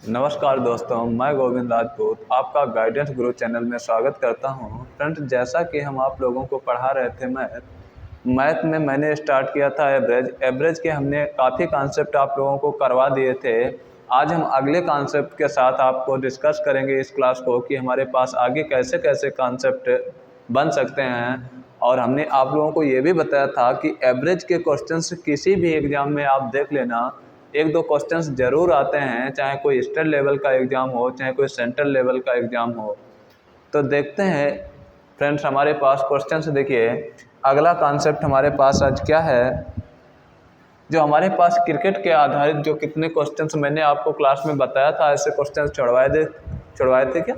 नमस्कार दोस्तों, मैं गोविंद राजपूत आपका गाइडेंस गुरु चैनल में स्वागत करता हूं। फ्रेंड्स, जैसा कि हम आप लोगों को पढ़ा रहे थे मैथ में मैंने स्टार्ट किया था एवरेज के हमने काफ़ी कॉन्सेप्ट आप लोगों को करवा दिए थे। आज हम अगले कॉन्सेप्ट के साथ आपको डिस्कस करेंगे इस क्लास को कि हमारे पास आगे कैसे कैसे कॉन्सेप्ट बन सकते हैं। और हमने आप लोगों को ये भी बताया था कि एवरेज के क्वेश्चंस किसी भी एग्ज़ाम में आप देख लेना, एक दो क्वेश्चंस जरूर आते हैं, चाहे कोई स्टेट लेवल का एग्ज़ाम हो चाहे कोई सेंट्रल लेवल का एग्ज़ाम हो। तो देखते हैं फ्रेंड्स, हमारे पास क्वेश्चंस देखिए। अगला कॉन्सेप्ट हमारे पास आज क्या है, जो हमारे पास क्रिकेट के आधारित जो कितने क्वेश्चंस मैंने आपको क्लास में बताया था, ऐसे क्वेश्चंस छुड़वाए थे क्या,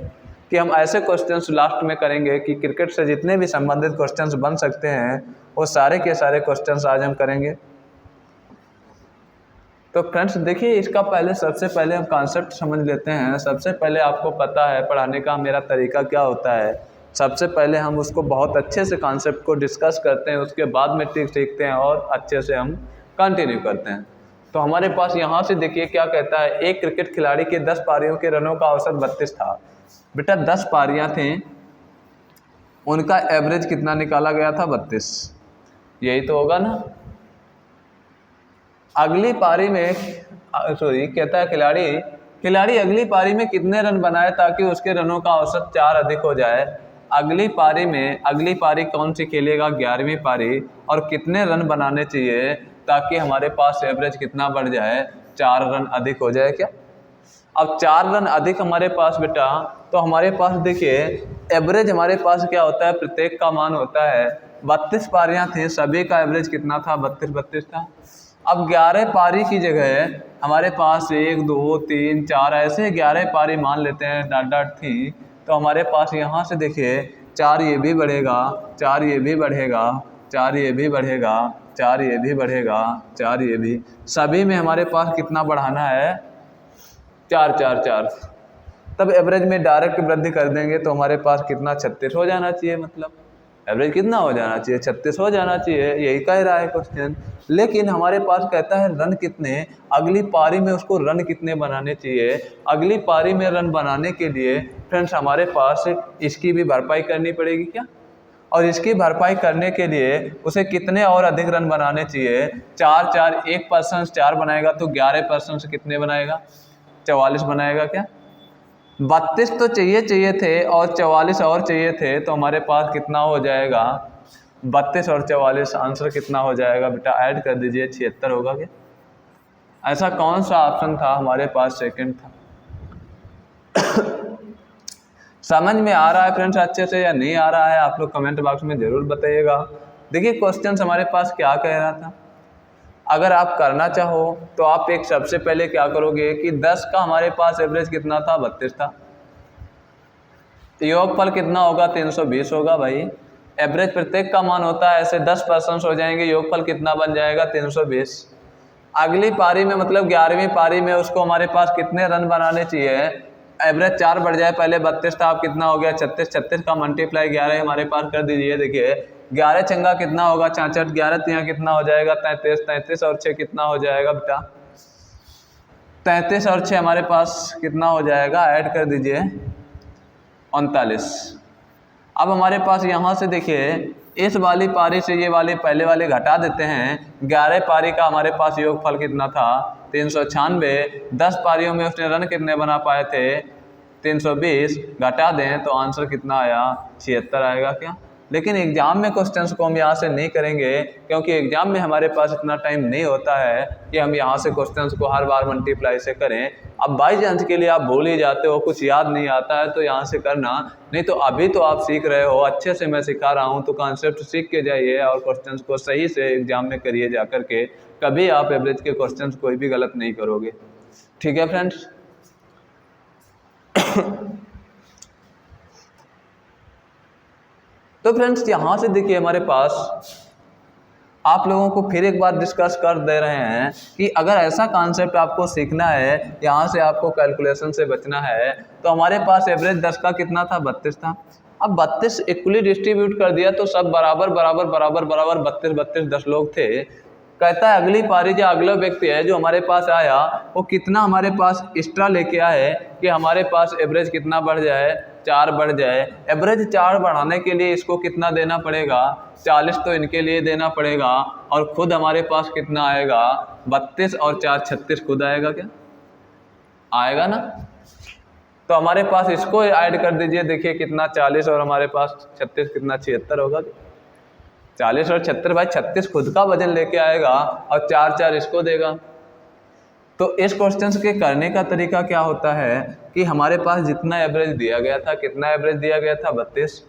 कि हम ऐसे क्वेश्चंस लास्ट में करेंगे कि क्रिकेट से जितने भी संबंधित क्वेश्चंस बन सकते हैं वो सारे के सारे क्वेश्चंस आज हम करेंगे। तो फ्रेंड्स देखिए, इसका सबसे पहले हम कॉन्सेप्ट समझ लेते हैं। सबसे पहले आपको पता है पढ़ाने का मेरा तरीका क्या होता है। सबसे पहले हम उसको बहुत अच्छे से कॉन्सेप्ट को डिस्कस करते हैं, उसके बाद में ट्रिक सीखते हैं और अच्छे से हम कंटिन्यू करते हैं। तो हमारे पास यहाँ से देखिए क्या कहता है, एक क्रिकेट खिलाड़ी के 10 पारियों के रनों का औसत 32 था। बेटा 10 पारियाँ थी, उनका एवरेज कितना निकाला गया था? 32। यही तो होगा ना। अगली पारी में कहता है खिलाड़ी अगली पारी में कितने रन बनाए ताकि उसके रनों का औसत 4 अधिक हो जाए। अगली पारी कौन सी खेलेगा? 11वीं पारी। और कितने रन बनाने चाहिए ताकि हमारे पास एवरेज कितना बढ़ जाए? 4 रन अधिक हो जाए क्या? अब 4 रन अधिक हमारे पास बेटा, तो हमारे पास देखिए एवरेज हमारे पास क्या होता है, प्रत्येक का मान होता है 32 पारियां थी, सभी का एवरेज कितना था? 32 था। अब 11 पारी की जगह हमारे पास 1 2 3 4 ऐसे 11 पारी मान लेते हैं, डॉट डॉट थी। तो हमारे पास यहाँ से देखिए 4 ये भी बढ़ेगा, 4 ये भी बढ़ेगा, 4 ये भी बढ़ेगा, 4 ये भी बढ़ेगा, 4 ये भी, सभी में हमारे पास कितना बढ़ाना है? 4 4 4। तब एवरेज में डायरेक्ट वृद्धि कर देंगे तो हमारे पास कितना? 36 हो जाना चाहिए। मतलब एवरेज कितना हो जाना चाहिए? 36 हो जाना चाहिए। यही कह रहा है क्वेश्चन। लेकिन हमारे पास कहता है रन कितने, अगली पारी में उसको रन कितने बनाने चाहिए। अगली पारी में रन बनाने के लिए फ्रेंड्स हमारे पास इसकी भी भरपाई करनी पड़ेगी क्या, और इसकी भरपाई करने के लिए उसे कितने और अधिक रन बनाने चाहिए? 4 4, 1% 4 बनाएगा तो 11% कितने बनाएगा? 44 बनाएगा क्या? 32 तो चाहिए थे और 44 और चाहिए थे, तो हमारे पास कितना हो जाएगा? 32 और 44 आंसर कितना हो जाएगा बेटा? ऐड कर दीजिए, 76 होगा क्या? ऐसा कौन सा ऑप्शन था हमारे पास? सेकंड था। समझ में आ रहा है फ्रेंड्स अच्छे से या नहीं आ रहा है? आप लोग कमेंट बॉक्स में जरूर बताइएगा। देखिए क्वेश्चन हमारे पास क्या कह रहा था, अगर आप करना चाहो तो आप एक सबसे पहले क्या करोगे कि 10 का हमारे पास एवरेज कितना था? 32 था। योगफल कितना होगा? 320 होगा भाई। एवरेज प्रत्येक का मान होता है, ऐसे 10% हो जाएंगे, योगफल कितना बन जाएगा? 320। अगली पारी में मतलब 11वीं पारी में उसको हमारे पास कितने रन बनाने चाहिए? एवरेज 4 बढ़ जाए, पहले 32 था, अब कितना हो गया? 36। 36 का मल्टीप्लाई 11 हमारे पास कर दीजिए। देखिए 11 चंगा कितना होगा? 64। 11 तिया कितना हो जाएगा? 33। 33 और 6 कितना हो जाएगा बेटा? 33 और 6 हमारे पास कितना हो जाएगा? ऐड कर दीजिए, 39। अब हमारे पास यहाँ से देखिए इस वाली पारी से ये वाली पहले वाले घटा देते हैं। 11 पारी का हमारे पास योगफल कितना था? 396। 10 पारियों में उसने रन कितने बना पाए थे? 320। घटा दें तो आंसर कितना आया? 76 आएगा क्या? लेकिन एग्जाम में क्वेश्चंस को हम यहाँ से नहीं करेंगे, क्योंकि एग्जाम में हमारे पास इतना टाइम नहीं होता है कि हम यहाँ से क्वेश्चंस को हर बार मल्टीप्लाई से करें। अब बाई चांस के लिए आप भूल ही जाते हो, कुछ याद नहीं आता है, तो यहाँ से करना, नहीं तो अभी तो आप सीख रहे हो, अच्छे से मैं सिखा रहा हूँ, तो कॉन्सेप्ट सीख के जाइए और क्वेश्चंस को सही से एग्जाम में करिए जा करके। कभी आप एवरेज के क्वेश्चंस कोई भी गलत नहीं करोगे। ठीक है फ्रेंड्स। तो फ्रेंड्स यहाँ से देखिए हमारे पास आप लोगों को फिर एक बार डिस्कस कर दे रहे हैं कि अगर ऐसा कॉन्सेप्ट आपको सीखना है, यहाँ से आपको कैलकुलेशन से बचना है, तो हमारे पास एवरेज 10 का कितना था? 32 था। अब 32 इक्वली डिस्ट्रीब्यूट कर दिया तो सब बराबर बराबर बराबर बराबर 32 32 10 लोग थे, कहता है अगली पारी जो अगला व्यक्ति है जो हमारे पास आया वो कितना हमारे पास एक्स्ट्रा लेके आए कि हमारे पास एवरेज कितना बढ़ जाए, 4 बढ़ जाए। एवरेज 4 बढ़ाने के लिए इसको कितना देना पड़ेगा, 40 तो इनके लिए देना पड़ेगा और खुद हमारे पास कितना आएगा, 32 और 4 36 खुद आएगा क्या, आएगा ना। तो हमारे पास इसको ऐड कर दीजिए, देखिए कितना 40 और हमारे पास 36 कितना 76 होगा। 40 और 76 भाई 36 खुद का वजन लेके आएगा और 4 4 इसको देगा। तो इस क्वेश्चन के करने का तरीका क्या होता है कि हमारे पास जितना एवरेज दिया गया था, कितना एवरेज दिया गया था 32,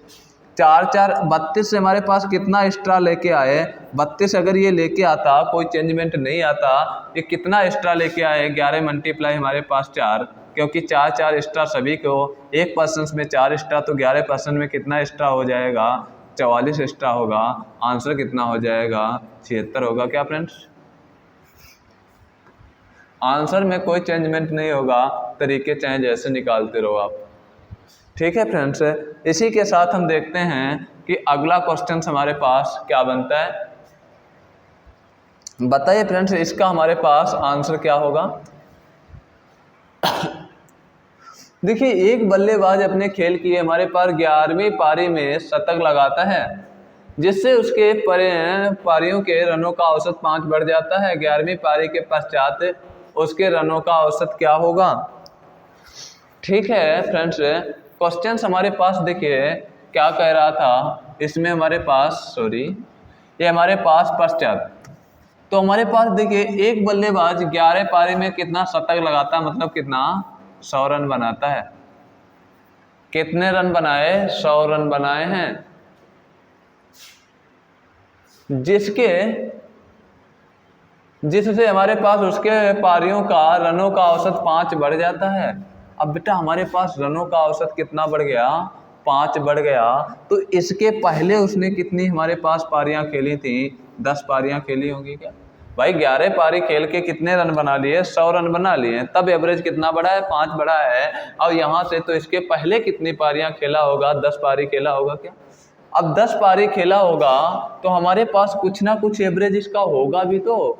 4 4 32 से हमारे पास कितना एक्स्ट्रा लेके आए, 32 अगर ये लेके आता कोई चेंजमेंट नहीं आता, ये कितना एक्स्ट्रा लेके आए, 11 मल्टीप्लाई हमारे पास 4, क्योंकि 4 4 एक्स्ट्रा सभी को 1% में 4 एक्स्ट्रा तो 11% में कितना एक्स्ट्रा हो जाएगा, 44 एक्स्ट्रा होगा। आंसर कितना हो जाएगा, 76 होगा क्या फ्रेंड्स। आंसर में कोई चेंजमेंट नहीं होगा, तरीके चाहे जैसे निकालते रहो आप। ठीक है फ्रेंड्स, इसी के साथ हम देखते हैं कि अगला क्वेश्चन हमारे पास क्या बनता है। बताइए फ्रेंड्स इसका हमारे पास आंसर क्या होगा। देखिए एक बल्लेबाज अपने खेल की हमारे पास 11वीं पारी में शतक लगाता है जिससे उसके पारियों के रनों का औसत 5 बढ़ जाता है। 11वीं पारी के पश्चात उसके रनों का औसत क्या होगा। ठीक है फ्रेंड्स, क्वेश्चन हमारे पास देखिए क्या कह रहा था, इसमें हमारे पास ये हमारे पास पश्चात, तो हमारे पास देखिए एक बल्लेबाज 11 पारी में कितना शतक लगाता है, मतलब कितना 100 रन बनाता है। कितने रन बनाए, 100 रन बनाए हैं, जिससे हमारे पास उसके पारियों का रनों का औसत 5 बढ़ जाता है। अब बेटा हमारे पास रनों का औसत कितना बढ़ गया, 5 बढ़ गया। तो इसके पहले उसने कितनी हमारे पास पारियां खेली थी, 10 पारियां खेली होंगी क्या भाई। 11 पारी खेल के कितने रन बना लिए, 100 रन बना लिए, तब एवरेज कितना बढ़ा है, 5 बढ़ा है। और यहाँ से तो इसके पहले कितनी पारियां खेला होगा, 10 पारी खेला होगा क्या। अब 10 पारी खेला होगा तो हमारे पास कुछ ना कुछ एवरेज इसका होगा भी, तो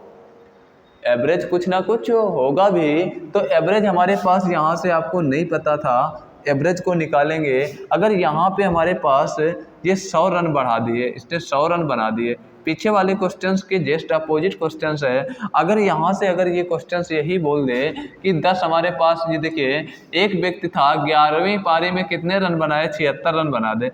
एवरेज कुछ ना कुछ होगा भी। तो एवरेज हमारे पास यहाँ से आपको नहीं पता था, एवरेज को निकालेंगे। अगर यहाँ पे हमारे पास ये 100 रन बढ़ा दिए, इसने 100 रन बना दिए, पीछे वाले क्वेश्चंस के जस्ट अपोजिट क्वेश्चंस है। अगर यहाँ से अगर ये क्वेश्चंस यही बोल दे कि 10 हमारे पास, ये देखिए एक व्यक्ति था 11वीं पारी में कितने रन बनाए, 76 रन बना दे।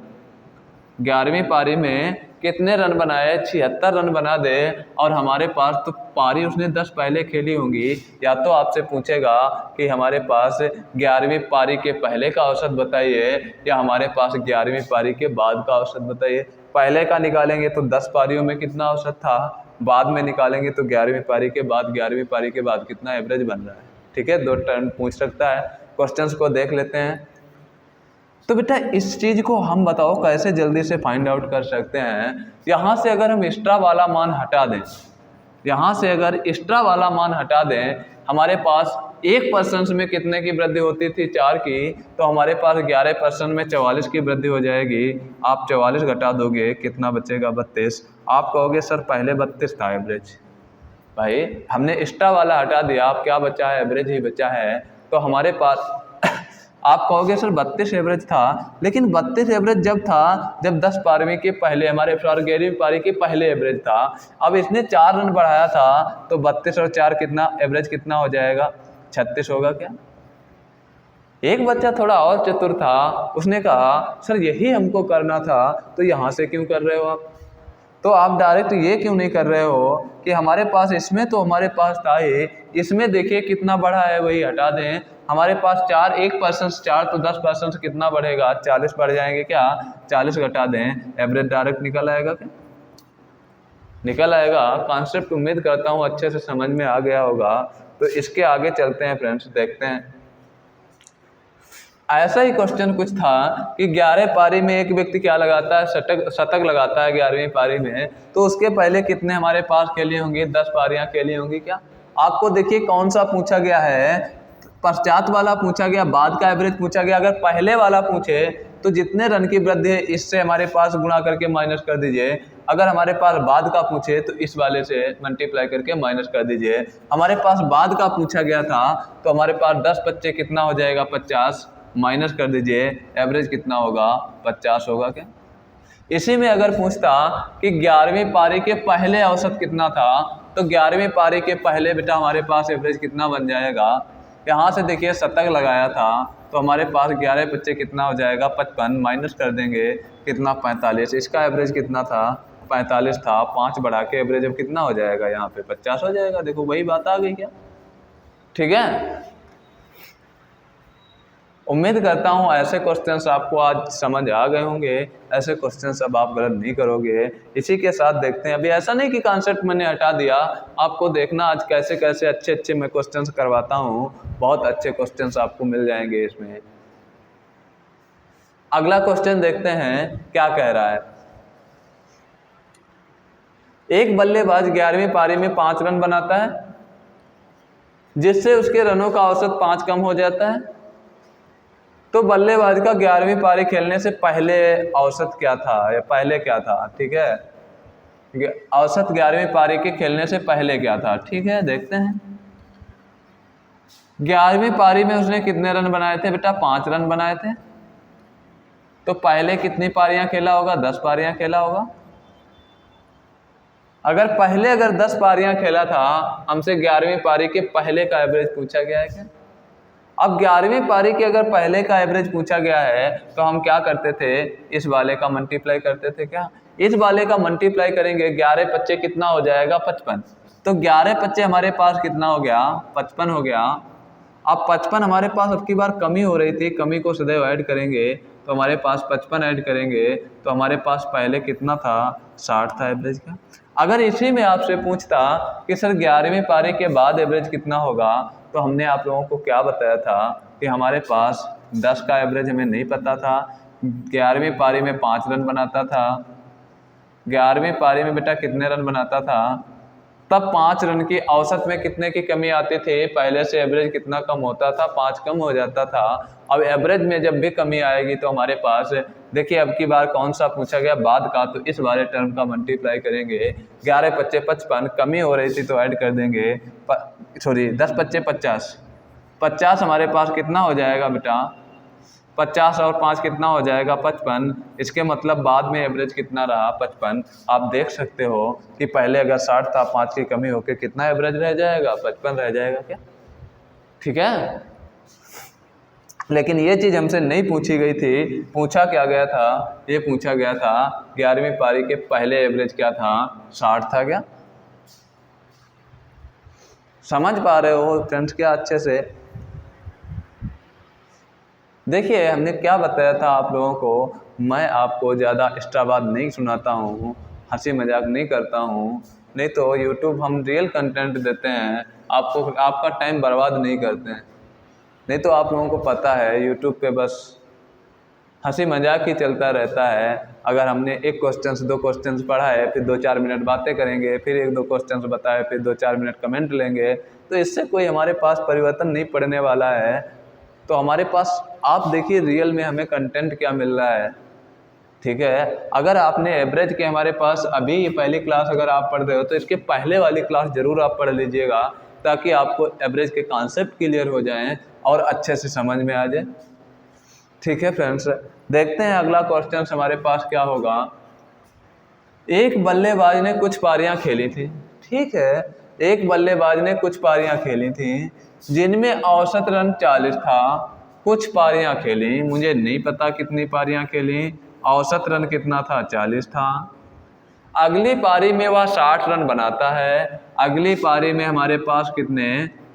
11वीं पारी में कितने रन बनाए, 76 रन बना दे। और हमारे पास तो पारी उसने 10 पहले खेली होंगी, या तो आपसे पूछेगा कि हमारे पास 11वीं पारी के पहले का औसत बताइए या हमारे पास 11वीं पारी के बाद का औसत बताइए। पहले का निकालेंगे तो 10 पारियों में कितना औसत था, बाद में निकालेंगे तो 11वीं पारी के बाद, 11वीं पारी के बाद कितना एवरेज बन रहा है। ठीक है, 2 टर्म पूछ सकता है। क्वेश्चंस को देख लेते हैं। तो बेटा इस चीज़ को हम बताओ कैसे जल्दी से फाइंड आउट कर सकते हैं। यहाँ से अगर हम एक्स्ट्रा वाला मान हटा दें, यहाँ से अगर एक्स्ट्रा वाला मान हटा दें, हमारे पास 1% में कितने की वृद्धि होती थी, 4 की, तो हमारे पास 11% में 44 की वृद्धि हो जाएगी। आप 44 घटा दोगे कितना बचेगा, 32। आप कहोगे सर पहले 32 था एवरेज। भाई हमने एक्स्ट्रा वाला हटा दिया, आप क्या बचा है, एवरेज ही बचा है। तो हमारे पास आप कहोगे सर 32 एवरेज था, लेकिन 32 एवरेज जब था जब 10 पारी के पहले, हमारे 11वीं पारी के पहले एवरेज था। अब इसने 4 रन बढ़ाया था तो 32 और 4 कितना, एवरेज कितना हो जाएगा, 36 होगा क्या। एक बच्चा थोड़ा और चतुर था, उसने कहा सर यही हमको करना था, तो यहाँ से क्यों कर रहे हो आप, तो आप डायरेक्ट ये क्यों नहीं कर रहे हो कि हमारे पास इसमें तो हमारे पास था ही, इसमें देखिए कितना बढ़ा है वही हटा दें। हमारे पास 4, 1% 4 तो 10% कितना बढ़ेगा, 40 बढ़ जाएंगे क्या, 40 घटा दें, एवरेज डायरेक्ट निकल आएगा क्या, निकल आएगा। कॉन्सेप्ट उम्मीद करता हूँ अच्छे से समझ में आ गया होगा। तो इसके आगे चलते हैं फ्रेंड्स, देखते हैं। ऐसा ही क्वेश्चन कुछ था कि 11 पारी में एक व्यक्ति क्या लगाता है, शतक लगाता है 11वीं पारी में, तो उसके पहले कितने हमारे पास खेली होंगी, 10 पारियां खेली होंगी क्या। आपको देखिए कौन सा पूछा गया है, पश्चात वाला पूछा गया, बाद का एवरेज पूछा गया। अगर पहले वाला पूछे तो जितने रन की वृद्धि है इससे हमारे पास गुणा करके माइनस कर दीजिए। अगर हमारे पास बाद का पूछे तो इस वाले से मल्टीप्लाई करके माइनस कर दीजिए। हमारे पास बाद का पूछा गया था तो हमारे पास 10 बच्चे कितना हो जाएगा 50, माइनस कर दीजिए, एवरेज कितना होगा 50 होगा क्या। इसी में अगर पूछता कि 11वीं पारी के पहले औसत कितना था तो 11वीं पारी के पहले बेटा हमारे पास एवरेज कितना बन जाएगा। यहाँ से देखिए शतक लगाया था तो हमारे पास 11 बच्चे कितना हो जाएगा 55, माइनस कर देंगे कितना 45। इसका एवरेज कितना था 45 था, 5 बढ़ा के एवरेज अब कितना हो जाएगा यहाँ पे 50 हो जाएगा। देखो वही बात आ गई क्या, ठीक है। उम्मीद करता हूँ ऐसे क्वेश्चंस आपको आज समझ आ गए होंगे, ऐसे क्वेश्चंस अब आप गलत नहीं करोगे। इसी के साथ देखते हैं, अभी ऐसा नहीं कि कॉन्सेप्ट मैंने हटा दिया, आपको देखना आज कैसे कैसे अच्छे अच्छे मैं क्वेश्चंस करवाता हूँ, बहुत अच्छे क्वेश्चंस आपको मिल जाएंगे इसमें। अगला क्वेश्चन देखते हैं क्या कह रहा है। एक बल्लेबाज 11वीं पारी में 5 रन बनाता है जिससे उसके रनों का औसत 5 कम हो जाता है, तो बल्लेबाज का 11वीं पारी खेलने से पहले औसत क्या था या पहले क्या था, ठीक है। औसत 11वीं पारी के खेलने से पहले क्या था, ठीक है। देखते हैं 11वीं पारी में उसने कितने रन बनाए थे बेटा 5 रन बनाए थे, तो पहले कितनी पारियां खेला होगा 10 पारियां खेला होगा। अगर 10 पारियां खेला था, हमसे 11वीं पारी के पहले का एवरेज पूछा गया है क्या। अब 11वीं पारी के अगर पहले का एवरेज पूछा गया है तो हम क्या करते थे, इस वाले का मल्टीप्लाई करते थे क्या, इस वाले का मल्टीप्लाई करेंगे 11 पच्चे कितना हो जाएगा 55, तो 11 पच्चे हमारे पास कितना हो गया 55 हो गया। अब 55 हमारे पास अब की बार कमी हो रही थी, कमी को सदैव ऐड करेंगे तो हमारे पास 55 ऐड करेंगे तो हमारे पास पहले कितना था 60 था एवरेज का। अगर इसी में आपसे पूछता कि सर 11वीं पारी के बाद एवरेज कितना होगा, तो हमने आप लोगों को क्या बताया था कि हमारे पास 10 का एवरेज हमें नहीं पता था, 11वीं पारी में 5 रन बनाता था, 11वीं पारी में बेटा कितने रन बनाता था, तब 5 रन की औसत में कितने की कमी आती थी, पहले से एवरेज कितना कम होता था 5 कम हो जाता था। अब एवरेज में जब भी कमी आएगी तो हमारे पास देखिए अब की बार कौन सा पूछा गया बाद का, तो इस वाले टर्म का मल्टीप्लाई करेंगे, 11 पच्चे 55 कमी हो रही थी तो ऐड कर देंगे, 10 पच्चे 50 हमारे पास कितना हो जाएगा बेटा 50 और 5 कितना हो जाएगा 55। इसके मतलब बाद में एवरेज कितना रहा 55। आप देख सकते हो कि पहले अगर 60 था 5 की कमी होकर कितना एवरेज रह जाएगा 55 रह जाएगा क्या, ठीक है। लेकिन ये चीज़ हमसे नहीं पूछी गई थी, पूछा क्या गया था, ये पूछा गया था 11वीं पारी के पहले एवरेज क्या था 60 था क्या। समझ पा रहे हो फ्रेंड्स क्या अच्छे से। देखिए हमने क्या बताया था आप लोगों को, मैं आपको ज़्यादा एक्स्ट्रा बात नहीं सुनाता हूँ, हंसी मजाक नहीं करता हूँ, नहीं तो यूट्यूब हम रियल कंटेंट देते हैं, आपको आपका टाइम बर्बाद नहीं करते हैं। नहीं तो आप लोगों को पता है यूट्यूब पे बस हंसी मजाक ही चलता रहता है। अगर हमने एक क्वेश्चन 2 क्वेश्चन पढ़ा है, फिर 2-4 मिनट बातें करेंगे, फिर 1-2 क्वेश्चन बताए, फिर 2-4 मिनट कमेंट लेंगे, तो इससे कोई हमारे पास परिवर्तन नहीं पड़ने वाला है। तो हमारे पास आप देखिए रियल में हमें कंटेंट क्या मिल रहा है, ठीक है। अगर आपने एवरेज के हमारे पास अभी ये पहली क्लास अगर आप पढ़ रहे हो तो इसके पहले वाली क्लास ज़रूर आप पढ़ लीजिएगा, ताकि आपको एवरेज के कॉन्सेप्ट क्लियर हो जाएं और अच्छे से समझ में आ जाए, ठीक है फ्रेंड्स। देखते हैं अगला क्वेश्चन हमारे पास क्या होगा। एक बल्लेबाज ने कुछ पारियां खेली थी, ठीक है, एक बल्लेबाज ने कुछ पारियां खेली थी जिनमें औसत रन 40 था, कुछ पारियां खेली, मुझे नहीं पता कितनी पारियां खेली, औसत रन कितना था 40 था। अगली पारी में वह 60 रन बनाता है, अगली पारी में हमारे पास कितने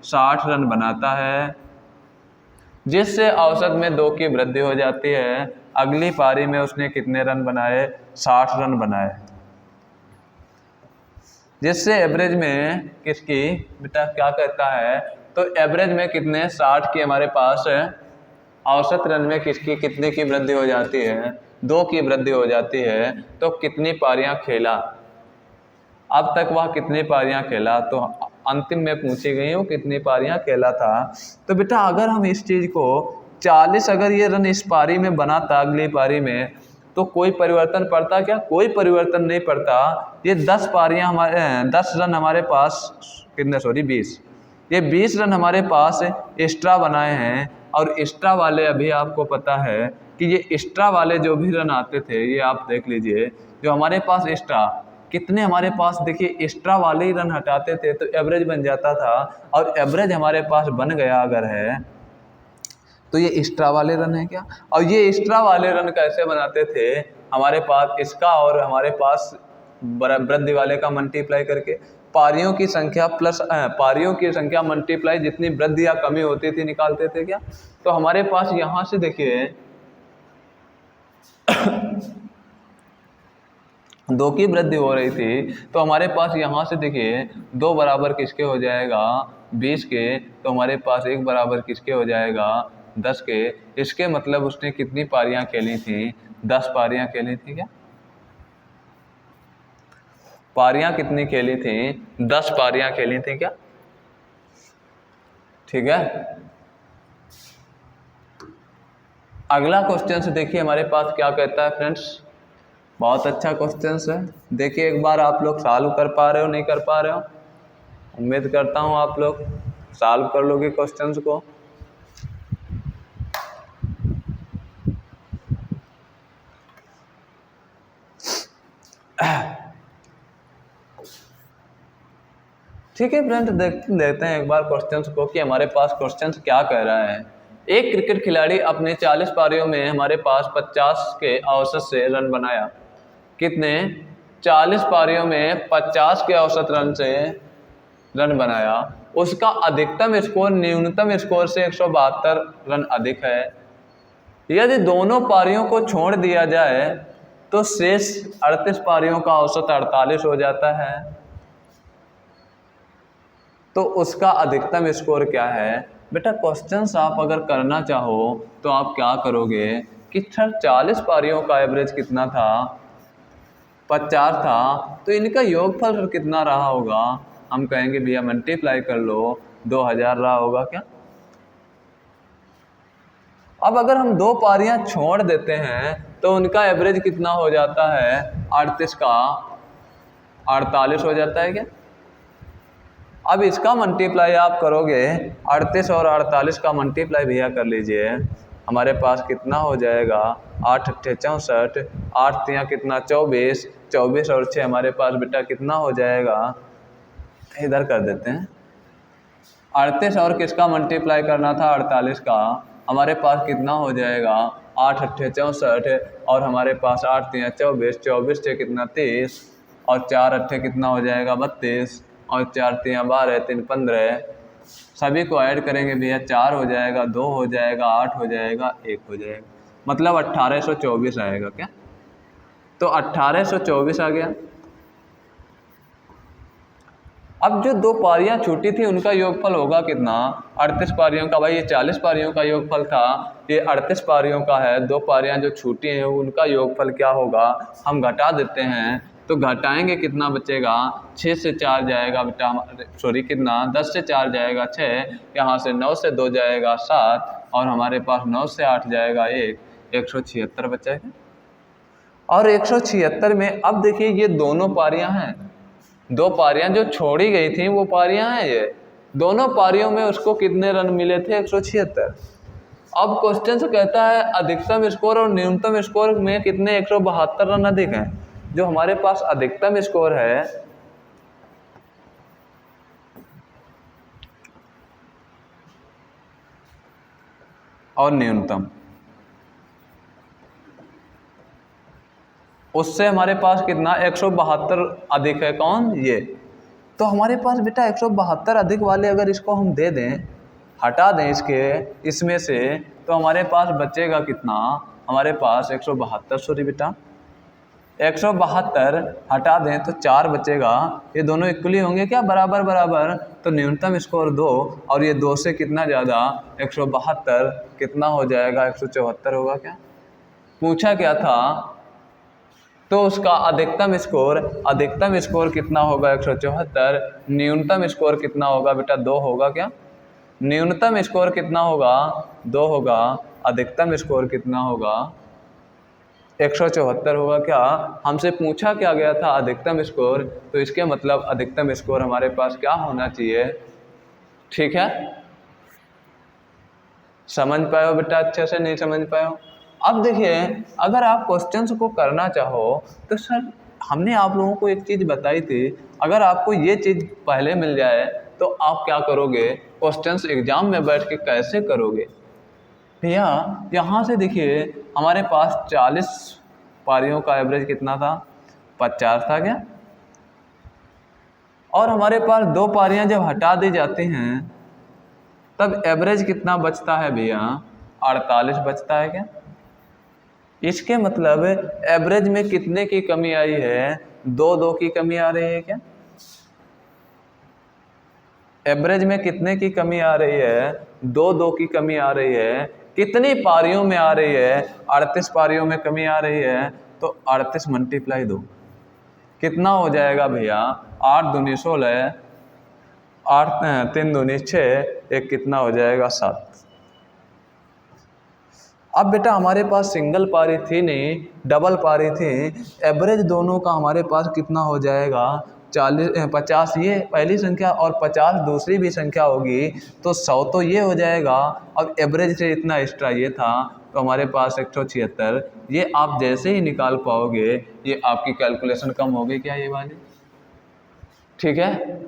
60 रन बनाता है, जिससे औसत में 2 की वृद्धि हो जाती है। अगली पारी में उसने कितने रन बनाए 60 रन बनाए, जिससे एवरेज में किसकी बेटा क्या कहता है, तो एवरेज में कितने 60 की हमारे पास औसत रन में किसकी कितने की वृद्धि हो जाती है 2 की वृद्धि हो जाती है। तो कितनी पारियां खेला, अब तक वह कितनी पारियां खेला, तो अंतिम में पूछी गई हूँ कितनी पारियां खेला था। तो बेटा अगर हम इस चीज़ को 40 अगर ये रन इस पारी में बनाता अगली पारी में तो कोई परिवर्तन पड़ता क्या? कोई परिवर्तन नहीं पड़ता। ये 10 पारियां हमारे 10 रन हमारे पास कितने 20 ये 20 रन हमारे पास एक्स्ट्रा बनाए हैं। और एक्स्ट्रा वाले अभी आपको पता है कि ये एक्स्ट्रा वाले जो भी रन आते थे ये आप देख लीजिए जो हमारे पास एक्स्ट्रा कितने हमारे पास देखिए एक्स्ट्रा वाले ही रन हटाते थे तो एवरेज बन जाता था। और एवरेज हमारे पास बन गया अगर है तो ये एक्स्ट्रा वाले रन है क्या? और ये एक्स्ट्रा वाले रन कैसे बनाते थे? हमारे पास इसका और हमारे पास वृद्धि वाले का मल्टीप्लाई करके पारियों की संख्या प्लस पारियों की संख्या मल्टीप्लाई जितनी वृद्धि या कमी होती थी निकालते थे क्या? तो हमारे पास यहाँ से देखिए 2 की वृद्धि हो रही थी तो हमारे पास यहाँ से देखिए 2 बराबर किसके हो जाएगा 20 के, तो हमारे पास 1 बराबर किसके हो जाएगा 10 के। इसके मतलब उसने कितनी पारियां खेली थी? 10 पारियां खेली थी क्या? पारियां कितनी खेली थी? 10 पारियां खेली थी क्या? ठीक है। अगला क्वेश्चन से देखिए हमारे पास क्या कहता है फ्रेंड्स। बहुत अच्छा क्वेश्चन है, देखिए एक बार आप लोग सॉल्व कर पा रहे हो नहीं कर पा रहे हो? उम्मीद करता हूं आप लोग सॉल्व कर लोगे क्वेश्चंस को। ठीक है फ्रेंड्स, देखते हैं एक बार क्वेश्चंस को कि हमारे पास क्वेश्चंस क्या कह रहा है। एक क्रिकेट खिलाड़ी अपने 40 पारियों में हमारे पास 50 के औसत से रन बनाया। कितने? 40 पारियों में 50 के औसत रन से रन बनाया। उसका अधिकतम स्कोर न्यूनतम स्कोर से 172 रन अधिक है। यदि दोनों पारियों को छोड़ दिया जाए तो शेष 38 पारियों का औसत 48 हो जाता है। तो उसका अधिकतम स्कोर क्या है? बेटा क्वेश्चंस आप अगर करना चाहो तो आप क्या करोगे कि सर 40 पारियों का एवरेज कितना था? 50 था, तो इनका योगफल कितना रहा होगा? हम कहेंगे भैया मल्टीप्लाई कर लो, 2000 रहा होगा क्या? अब अगर हम 2 पारियां छोड़ देते हैं तो उनका एवरेज कितना हो जाता है? 38 का 48 हो जाता है क्या? अब इसका मल्टीप्लाई आप करोगे 38 और 48 का मल्टीप्लाई भैया कर लीजिए, हमारे पास कितना हो जाएगा? 8 अट्ठे 64, 8 तिया कितना 24, 24 और 6 हमारे पास बेटा कितना हो जाएगा? इधर कर देते हैं 38 और किसका मल्टीप्लाई करना था? 48 का। हमारे पास कितना हो जाएगा? 8 अट्ठे 64 और हमारे पास 8 तिया 24, 24 से कितना 30 और 4 अट्ठे कितना हो जाएगा? 32 और 4 तिया 12, 3 15। सभी को ऐड करेंगे भैया 4 हो जाएगा, 2 हो जाएगा, 8 हो जाएगा, 1 हो जाएगा, मतलब 1824 आएगा क्या? तो 1824 आ गया। अब जो 2 पारियां छूटी थी उनका योगफल होगा कितना? 38 पारियों का, भाई ये 40 पारियों का योगफल था, ये 38 पारियों का है। 2 पारियां जो छूटी हैं उनका योगफल क्या होगा? हम घटा देते हैं, तो घटाएंगे कितना बचेगा? 6 से 4 जाएगा बेटा, सॉरी कितना 10 से 4 जाएगा 6, यहाँ से 9 से 2 जाएगा 7 और हमारे पास 9 से 8 जाएगा 1, 176 बचेगा। और 176 में अब देखिए ये दोनों पारियां हैं, 2 पारियां जो छोड़ी गई थी वो पारियां हैं, ये दोनों पारियों में उसको कितने रन मिले थे? 176। अब क्वेश्चन से कहता है अधिकतम स्कोर और न्यूनतम स्कोर में कितने 172 रन अधिक हैं। जो हमारे पास अधिकतम स्कोर है और न्यूनतम, उससे हमारे पास कितना 172 अधिक है। कौन? ये। तो हमारे पास बेटा 172 अधिक वाले अगर इसको हम दे दें, हटा दें इसमें से, तो हमारे पास बचेगा कितना? हमारे पास 172, सॉरी बेटा 172 हटा दें तो 4 बचेगा। ये दोनों इक्वली होंगे क्या? बराबर बराबर। तो न्यूनतम स्कोर 2 और ये 2 से कितना ज़्यादा? 172 कितना हो जाएगा? 174 होगा क्या? पूछा क्या था? तो उसका अधिकतम स्कोर कितना होगा? 174। न्यूनतम स्कोर कितना होगा बेटा? 2 होगा क्या? न्यूनतम स्कोर कितना होगा? 2 होगा अधिकतम स्कोर कितना होगा? 174 होगा। क्या हमसे पूछा क्या गया था? अधिकतम स्कोर। तो इसके मतलब अधिकतम स्कोर हमारे पास क्या होना चाहिए? ठीक है, समझ पाए हो बेटा? अच्छे से नहीं समझ पाए हो? अब देखिए, अगर आप क्वेश्चंस को करना चाहो तो सर हमने आप लोगों को एक चीज़ बताई थी, अगर आपको ये चीज़ पहले मिल जाए तो आप क्या करोगे? क्वेश्चंस एग्जाम में बैठ के कैसे करोगे? भैया यहाँ से देखिए, हमारे पास 40 पारियों का एवरेज कितना था? 50 था क्या? और हमारे पास 2 पारियां जब हटा दी जाती हैं तब एवरेज कितना बचता है भैया? 48 बचता है क्या? इसके मतलब एवरेज में कितने की कमी आई है? 2 की कमी आ रही है क्या? एवरेज में कितने की कमी आ रही है? 2 की कमी आ रही है। कितनी पारियों में आ रही है? 38 पारियों में कमी आ रही है। तो 38 मल्टीप्लाई 2 कितना हो जाएगा भैया? 8 दूनी 16, 8 3 दूनी 6, एक कितना हो जाएगा? 7। अब बेटा हमारे पास सिंगल पारी थी नहीं, डबल पारी थी। एवरेज दोनों का हमारे पास कितना हो जाएगा? 50 ये पहली संख्या और 50 दूसरी भी संख्या होगी, तो 100 तो ये हो जाएगा। अब एवरेज से इतना एक्स्ट्रा ये था, तो हमारे पास 176। ये आप जैसे ही निकाल पाओगे, ये आपकी कैलकुलेशन कम होगी क्या ये वाली? ठीक है,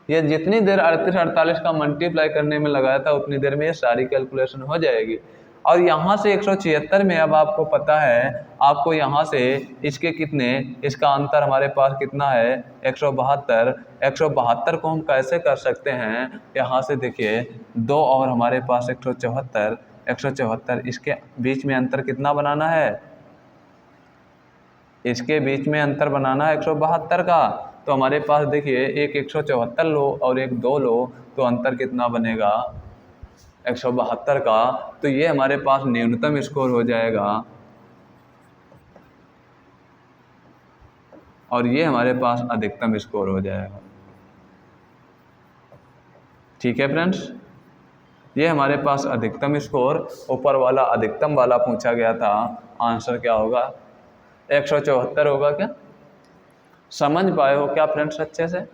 ये जितनी देर 38-48 का मल्टीप्लाई करने में लगाया था उतनी देर में ये सारी कैलकुलेशन हो जाएगी। और यहाँ से 176 में अब आपको पता है, आपको यहाँ से इसके कितने, इसका अंतर हमारे पास कितना है? 172। 172 को हम कैसे कर सकते हैं? यहाँ से देखिए 2 और हमारे पास 174, 174 इसके बीच में अंतर कितना बनाना है? इसके बीच में अंतर बनाना है 172 का। तो हमारे पास देखिए एक 174 लो और एक 2 लो, तो अंतर कितना बनेगा? 172 का। तो ये हमारे पास न्यूनतम स्कोर हो जाएगा और ये हमारे पास अधिकतम स्कोर हो जाएगा। ठीक है फ्रेंड्स, ये हमारे पास अधिकतम स्कोर, ऊपर वाला अधिकतम वाला पूछा गया था। आंसर क्या होगा? 174 होगा क्या? समझ पाए हो क्या फ्रेंड्स अच्छे से?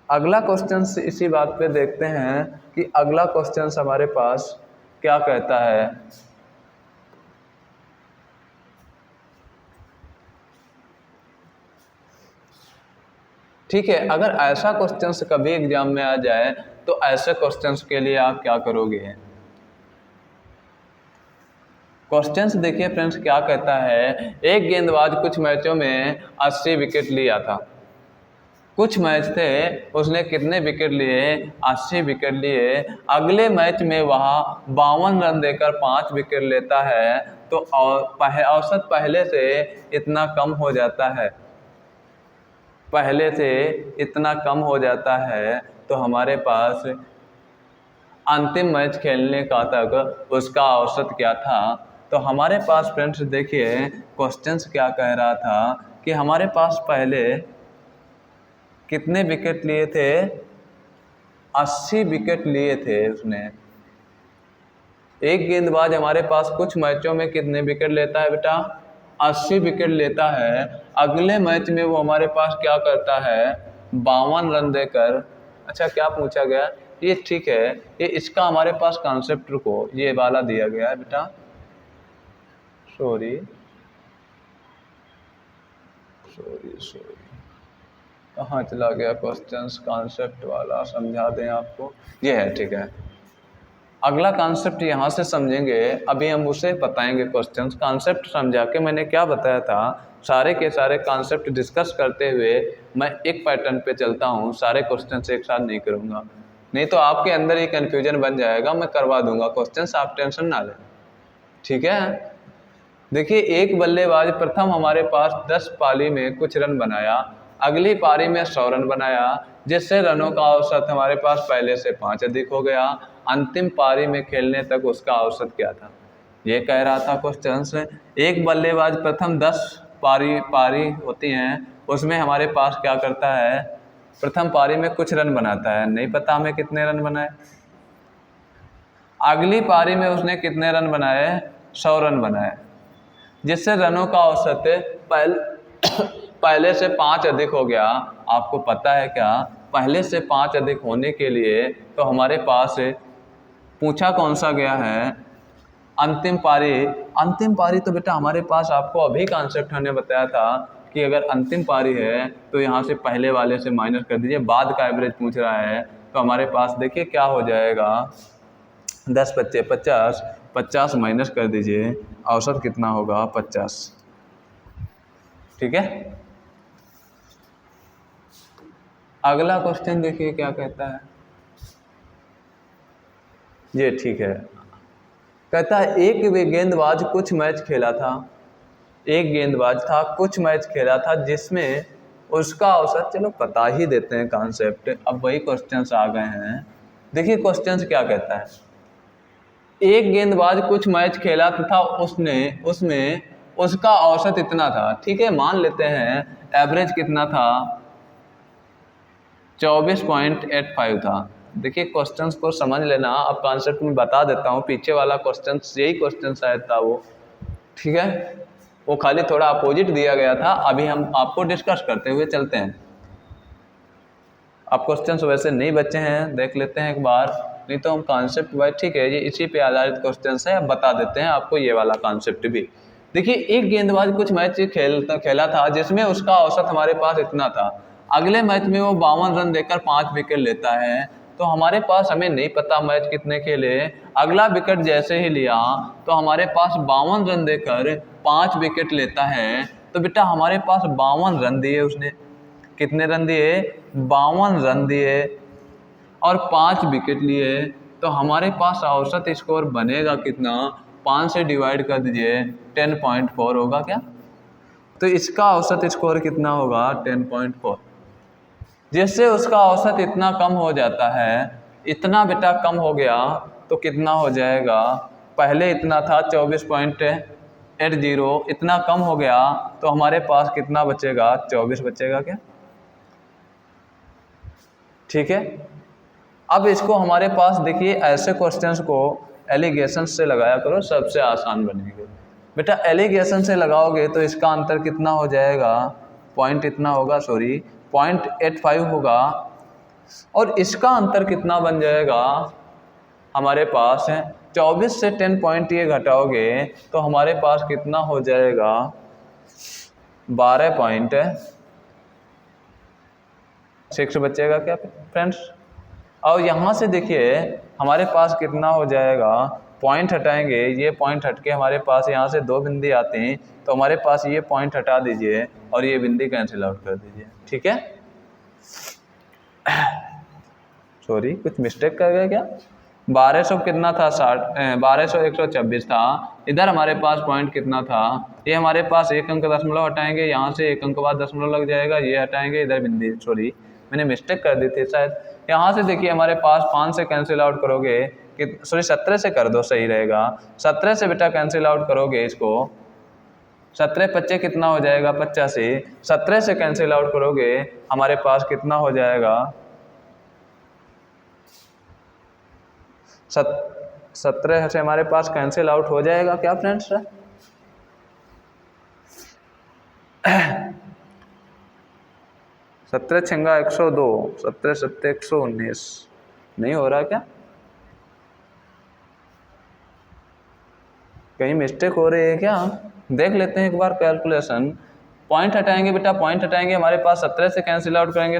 अगला क्वेश्चन इसी बात पे देखते हैं कि अगला क्वेश्चन हमारे पास क्या कहता है। ठीक है, अगर ऐसा क्वेश्चन कभी एग्जाम में आ जाए तो ऐसे क्वेश्चंस के लिए आप क्या करोगे? क्वेश्चंस देखिए फ्रेंड्स, क्या कहता है, एक गेंदबाज कुछ मैचों में 80 विकेट लिया था। कुछ मैच थे, उसने कितने विकेट लिए? 80 विकेट लिए। अगले मैच में वह 52 रन देकर 5 विकेट लेता है, तो औसत पहले से इतना कम हो जाता है। पहले से इतना कम हो जाता है, तो हमारे पास अंतिम मैच खेलने का तक उसका औसत क्या था? तो हमारे पास फ्रेंड्स देखिए क्वेश्चंस क्या कह रहा था कि हमारे पास पहले कितने विकेट लिए थे? 80 विकेट लिए थे उसने। एक गेंदबाज हमारे पास कुछ मैचों में कितने विकेट लेता है बेटा? 80 विकेट लेता है। अगले मैच में वो हमारे पास क्या करता है? 52 रन देकर। अच्छा क्या पूछा गया? ये ठीक है, ये इसका हमारे पास कॉन्सेप्ट को ये वाला दिया गया है बेटा, सॉरी कहाँ चला गया क्वेश्चंस? कॉन्सेप्ट वाला समझा दें आपको, ये है। ठीक है, अगला कॉन्सेप्ट यहाँ से समझेंगे, अभी हम उसे बताएंगे। क्वेश्चंस कॉन्सेप्ट समझा के मैंने क्या बताया था, सारे के सारे कॉन्सेप्ट डिस्कस करते हुए मैं एक पैटर्न पे चलता हूँ, सारे क्वेश्चंस एक साथ नहीं करूँगा, नहीं तो आपके अंदर ही कन्फ्यूजन बन जाएगा। मैं करवा दूंगा क्वेश्चंस, आप टेंशन ना लें। ठीक है, देखिए एक बल्लेबाज प्रथम हमारे पास 10 पारी में कुछ रन बनाया, अगली पारी में 100 रन बनाया, जिससे रनों का औसत हमारे पास पहले से 5 अधिक हो गया। अंतिम पारी में खेलने तक उसका औसत क्या था? ये कह रहा था क्वेश्चन। एक बल्लेबाज प्रथम 10 पारी होती हैं, उसमें हमारे पास क्या करता है? प्रथम पारी में कुछ रन बनाता है, नहीं पता हमें कितने रन बनाए। अगली पारी में उसने कितने रन बनाए? 100 रन बनाए, जिससे रनों का औसत पहले से 5 अधिक हो गया। आपको पता है क्या, पहले से 5 अधिक होने के लिए तो हमारे पास पूछा कौन सा गया है? अंतिम पारी। अंतिम पारी तो बेटा हमारे पास आपको अभी कॉन्सेप्ट हमने बताया था कि अगर अंतिम पारी है तो यहाँ से पहले वाले से माइनस कर दीजिए, बाद का एवरेज पूछ रहा है तो हमारे पास देखिए क्या हो जाएगा, 10 बच्चे 50, 50 माइनस कर दीजिए, औसत कितना होगा? 50। ठीक है, अगला क्वेश्चन देखिए क्या कहता है। ये ठीक है, कहता है एक गेंदबाज कुछ मैच खेला था, एक गेंदबाज था कुछ मैच खेला था जिसमें उसका औसत, चलो बता ही देते हैं कॉन्सेप्ट, अब वही क्वेश्चंस आ गए हैं। देखिए क्वेश्चंस क्या कहता है, एक गेंदबाज कुछ मैच खेला था, उसमें उसका औसत इतना था। ठीक है, मान लेते हैं एवरेज कितना था? 24.85 था। देखिए क्वेश्चंस को समझ लेना, अब कॉन्सेप्ट में बता देता हूँ, पीछे वाला क्वेश्चन यही क्वेश्चन शायद था वो। ठीक है, वो खाली थोड़ा अपोजिट दिया गया था, अभी हम आपको डिस्कस करते हुए चलते हैं। अब क्वेश्चंस वैसे नहीं बचे हैं, देख लेते हैं एक बार, नहीं तो हम कॉन्सेप्ट वाइज, ठीक है, ये इसी पे आधारित क्वेश्चंस है, अब बता देते हैं आपको ये वाला कॉन्सेप्ट भी। देखिए एक गेंदबाज कुछ मैच खेला था जिसमें उसका औसत हमारे पास इतना था, अगले मैच में वो 52 रन देकर 5 विकेट लेता है, तो हमारे पास, हमें नहीं पता मैच कितने खेले, अगला विकेट जैसे ही लिया तो हमारे पास 52 रन देकर 5 विकेट लेता है, तो बेटा हमारे पास 52 रन दिए उसने। कितने रन दिए? 52 रन दिए और 5 विकेट लिए, तो हमारे पास औसत स्कोर बनेगा कितना? 5 से डिवाइड कर दीजिए, 10.4 होगा क्या? तो इसका औसत स्कोर कितना होगा? 10.4। जिससे उसका औसत इतना कम हो जाता है, इतना बेटा कम हो गया तो कितना हो जाएगा? पहले इतना था 24.80, इतना कम हो गया तो हमारे पास कितना बचेगा? 24 बचेगा क्या? ठीक है, अब इसको हमारे पास देखिए, ऐसे क्वेश्चंस को एलिगेशन से लगाया करो, सबसे आसान बनेंगे। बेटा एलिगेशन से लगाओगे तो इसका अंतर कितना हो जाएगा? पॉइंट इतना होगा, सॉरी 0.85 होगा, और इसका अंतर कितना बन जाएगा हमारे पास? 24 से 10 पॉइंट ये घटाओगे तो हमारे पास कितना हो जाएगा? 12.6 बचेगा क्या फ्रेंड्स? और यहाँ से देखिए हमारे पास कितना हो जाएगा, पॉइंट हटाएंगे, ये पॉइंट हट के हमारे पास यहाँ से 2 बिंदी आते हैं, तो हमारे पास ये पॉइंट हटा दीजिए और ये बिंदी कैंसिल आउट कर दीजिए। ठीक है, सॉरी कुछ मिस्टेक कर गया क्या? 1200 कितना था? 1200 126 था। इधर हमारे पास पॉइंट कितना था? ये हमारे पास एक अंक दशमलव हटाएंगे, यहाँ से एक अंक बाद दशमलव लग जाएगा, ये हटाएंगे, इधर बिंदी, सॉरी मैंने मिस्टेक कर दी थी शायद। यहाँ से देखिए हमारे पास 5 से कैंसिल आउट करोगे कि, सॉरी 17 से कर दो, सही रहेगा। 17 से बेटा कैंसिल आउट करोगे इसको, 17 पच्चे कितना हो जाएगा? 85। 17 से कैंसिल आउट करोगे हमारे पास कितना हो जाएगा? 17 से हमारे पास कैंसिल आउट हो जाएगा क्या फ्रेंड्स? 17 छंगा 102, 17 सत्ते 119, नहीं हो रहा क्या? कहीं मिस्टेक हो रही है क्या? देख लेते हैं एक बार कैलकुलेशन। पॉइंट हटाएंगे बेटा, पॉइंट हटाएंगे, हमारे पास 17 से कैंसिल आउट करेंगे,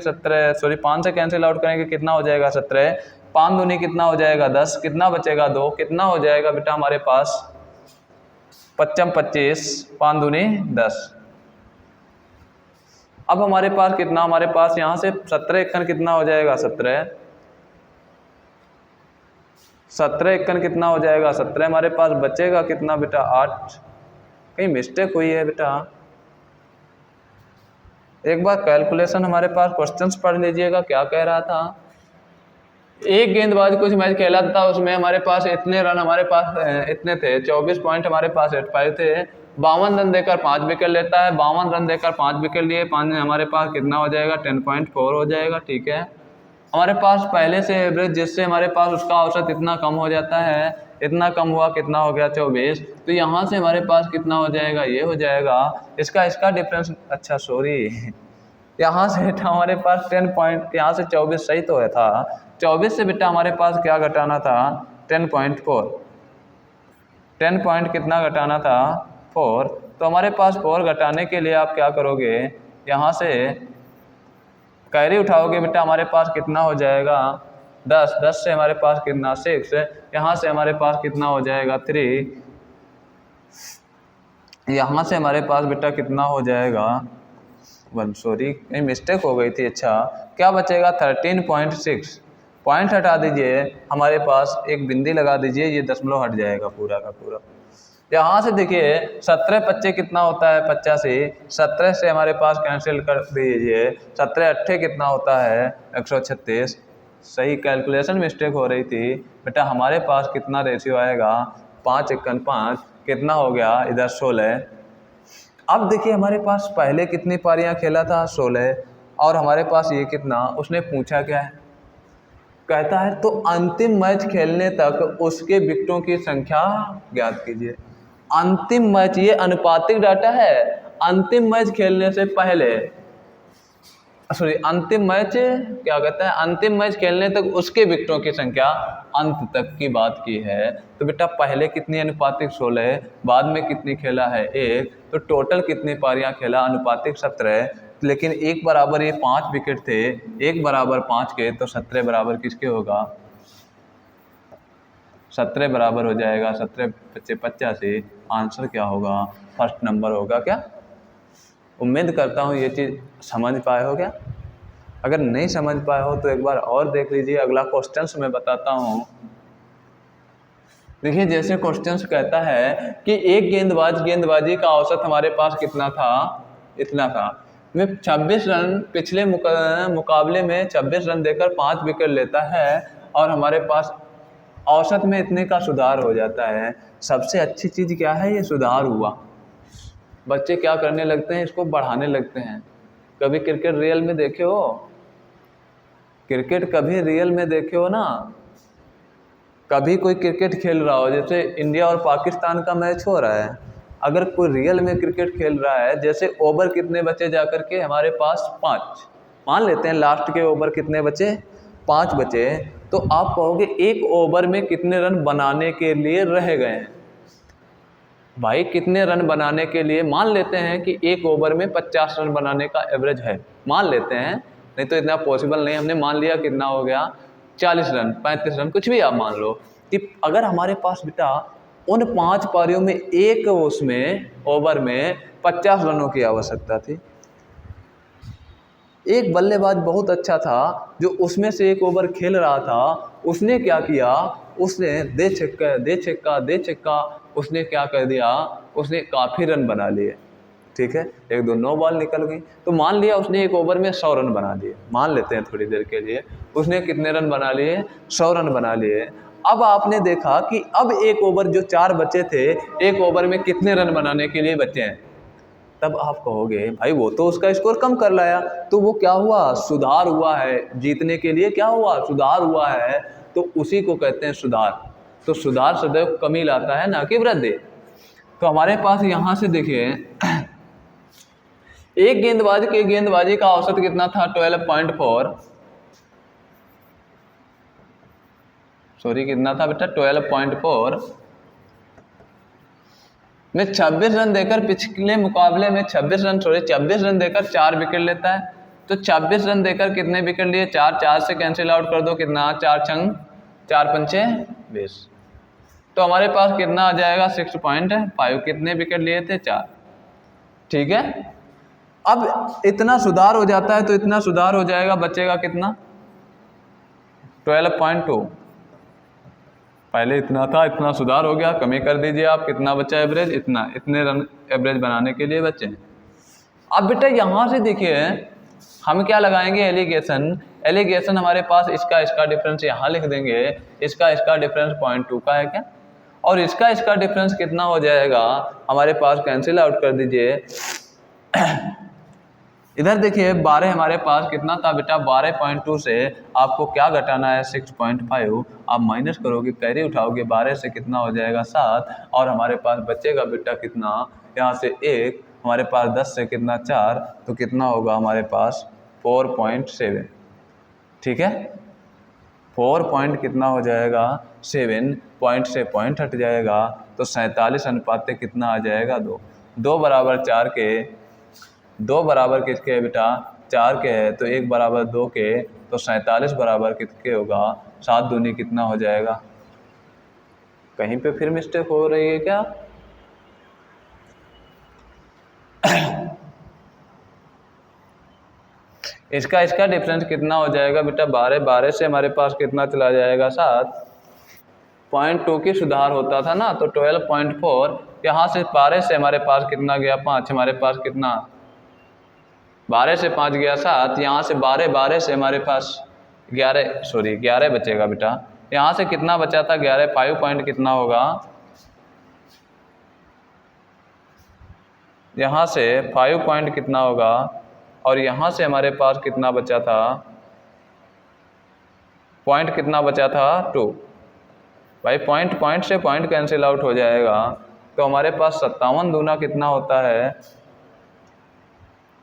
5 से कैंसिल आउट करेंगे, कितना हो जाएगा? 17, 5 दूनी कितना हो जाएगा? 10, कितना बचेगा? 2, कितना हो जाएगा बेटा हमारे पास? 55 25, 5 दूनी 10। अब हमारे पास कितना, हमारे पास यहाँ से 17 एकन कितना हो जाएगा? 17 एकन कितना हो जाएगा? 17 हमारे पास बचेगा कितना बेटा? 8। कहीं मिस्टेक हुई है बेटा, एक बार कैलकुलेशन हमारे पास क्वेश्चंस पढ़ लीजिएगा क्या कह रहा था। एक गेंदबाज कुछ मैच खेला था, उसमें हमारे पास इतने रन, हमारे पास इतने थे, 24 पॉइंट हमारे पास 85 थे, 52 रन देकर 5 विकेट लेता है, 52 रन देकर 5 विकेट लिए, 5 हमारे पास कितना हो जाएगा? 10.4 हो जाएगा। ठीक है, हमारे पास पहले से एवरेज जिससे हमारे पास उसका औसत इतना कम हो जाता है, इतना कम हुआ, कितना हो गया 24। तो यहाँ से हमारे पास कितना हो जाएगा, ये हो जाएगा इसका डिफरेंस। अच्छा सॉरी, यहाँ से बेटा हमारे पास 10 पॉइंट, यहाँ से 24 सही तो है था, 24 से बेटा हमारे पास क्या घटाना था 10.4, 10 पॉइंट कितना घटाना था 4। तो हमारे पास 4 घटाने के लिए आप क्या करोगे, यहाँ से कैरी उठाओगे बेटा, हमारे पास कितना हो जाएगा 10, 10 से हमारे पास कितना 6, यहाँ से हमारे पास कितना हो जाएगा 3, यहाँ से हमारे पास बेटा कितना हो जाएगा 1, सॉरी कहीं मिस्टेक हो गई थी। अच्छा क्या बचेगा 13.6, पॉइंट हटा दीजिए, हमारे पास एक बिंदी लगा दीजिए, ये दशमलव हट जाएगा पूरा का पूरा। यहाँ से देखिए 17 25 कितना होता है 85, 17 से हमारे पास कैंसिल कर दीजिए, 17 अट्ठे कितना होता है 136। सही कैलकुलेशन मिस्टेक हो रही थी बेटा, हमारे पास कितना रेशियो आएगा 5 1 5, कितना हो गया इधर 16। अब देखिए हमारे पास पहले कितनी पारियां खेला था 16, और हमारे पास ये कितना, उसने पूछा क्या है, कहता है तो अंतिम मैच खेलने तक उसके विकेटों की संख्या ज्ञात कीजिए। अंतिम मैच, ये अनुपातिक डाटा है, अंतिम मैच खेलने से पहले, सॉरी अंतिम मैच क्या कहता है, अंतिम मैच खेलने तक उसके विकेटों की संख्या अंत तक की बात की है। तो बेटा पहले कितनी अनुपातिक 16, बाद में कितनी खेला है 1, तो टोटल कितनी पारियां खेला अनुपातिक 17, लेकिन एक बराबर ये 5 विकेट थे, एक बराबर 5 के, तो 17 बराबर किसके होगा, 17 बराबर हो जाएगा 17 × 85, आंसर क्या होगा फर्स्ट नंबर होगा। क्या उम्मीद करता हूँ ये चीज़ समझ पाए हो क्या, अगर नहीं समझ पाए हो तो एक बार और देख लीजिए, अगला क्वेश्चन मैं बताता हूँ। देखिए जैसे क्वेश्चन कहता है कि एक गेंदबाजी का औसत हमारे पास कितना था, इतना था, मैं 26 रन पिछले मुकाबले में 26 रन देकर 5 विकेट लेता है, और हमारे पास औसत में इतने का सुधार हो जाता है। सबसे अच्छी चीज़ क्या है, ये सुधार हुआ। बच्चे क्या करने लगते हैं, इसको बढ़ाने लगते हैं। कभी क्रिकेट रियल में देखे हो, क्रिकेट कभी रियल में देखे हो ना, कभी कोई क्रिकेट खेल रहा हो, जैसे इंडिया और पाकिस्तान का मैच हो रहा है, अगर कोई रियल में क्रिकेट खेल रहा है, जैसे ओवर कितने बचे जाकर के हमारे पास 5, मान लेते हैं लास्ट के ओवर कितने बचे 5 बचे, तो आप कहोगे एक ओवर में कितने रन बनाने के लिए रह गए हैं। भाई कितने रन बनाने के लिए, मान लेते हैं कि एक ओवर में 50 रन बनाने का एवरेज है, मान लेते हैं, नहीं तो इतना पॉसिबल नहीं, हमने मान लिया कितना हो गया 40 रन 35 रन कुछ भी आप मान लो, कि अगर हमारे पास बेटा उन 5 पारियों में एक उसमें ओवर में 50 रनों की आवश्यकता थी, एक बल्लेबाज बहुत अच्छा था जो उसमें से एक ओवर खेल रहा था, उसने क्या किया, उसने दे छक्का दे छक्का दे छक्का, उसने क्या कर दिया, उसने काफ़ी रन बना लिए, ठीक है, 1 2 9 बॉल निकल गई, तो मान लिया उसने एक ओवर में 100 रन बना लिए, मान लेते हैं थोड़ी देर के लिए, उसने कितने रन बना लिए 100 रन बना लिए। अब आपने देखा कि अब एक ओवर जो 4 बचे थे, एक ओवर में कितने रन बनाने के लिए बचे हैं, तब आप कहोगे भाई वो तो उसका स्कोर कम कर लाया, तो वो क्या हुआ, सुधार हुआ है, जीतने के लिए क्या हुआ, सुधार हुआ है, तो उसी को कहते हैं सुधार। तो सुधार सदैव कमी लाता है ना कि वृद्धि। तो हमारे पास यहाँ से देखिए एक गेंदबाजी का औसत कितना था 12.4, सॉरी कितना था बेटा 12.4 में 26 रन देकर पिछले मुकाबले में 26 रन देकर 4 विकेट लेता है। तो 26 रन देकर कितने विकेट लिए, 4 से कैंसिल आउट कर दो, कितना 4 छंग 4 पंचे 20, तो हमारे पास कितना आ जाएगा 6.5, कितने विकेट लिए थे 4, ठीक है। अब इतना सुधार हो जाता है, तो इतना सुधार हो जाएगा, बचेगा कितना 12.2, पहले इतना था, इतना सुधार हो गया, कमी कर दीजिए आप, कितना बचा एवरेज, इतने रन एवरेज बनाने के लिए बचे। अब बेटा यहाँ से देखिए हम क्या लगाएंगे, एलिगेशन हमारे पास इसका डिफरेंस यहाँ लिख देंगे, इसका डिफरेंस 0.2 का है क्या, और इसका डिफरेंस कितना हो जाएगा हमारे पास, कैंसिल आउट कर दीजिए इधर देखिए 12 हमारे पास कितना था बेटा, 12.2 से आपको क्या घटाना है 6.5। आप माइनस करोगे, कैरी उठाओगे, 12 से कितना हो जाएगा 7, और हमारे पास बचेगा बेटा कितना, यहाँ से 1, हमारे पास 10 से कितना 4, तो कितना होगा हमारे पास 4.7। ठीक है, 4 पॉइंट कितना हो जाएगा 7, पॉइंट से पॉइंट हट जाएगा, तो 47 अनुपात कितना आ जाएगा 2। 2 बराबर 4 के, 2 बराबर किसके है बेटा 4 के है, तो 1 बराबर 2 के, तो 47 बराबर किसके होगा 7 दूनी कितना हो जाएगा। कहीं पे फिर मिस्टेक हो रही है क्या? इसका डिफरेंस कितना हो जाएगा बेटा 12 से हमारे पास कितना चला जाएगा 7.2 की सुधार होता था ना, तो 12.4, यहाँ से 12 से हमारे पास कितना गया 5, हमारे पास कितना 12 से 5 गया 7, यहाँ से 12 से हमारे पास 11 बचेगा बेटा। यहाँ से कितना बचा था 11, 5 पॉइंट कितना होगा, यहाँ से 5 पॉइंट कितना होगा, और यहाँ से हमारे पास कितना बचा था, पॉइंट कितना बचा था 2। भाई पॉइंट से पॉइंट कैंसिल आउट हो जाएगा, तो हमारे पास 57 दूना कितना होता है,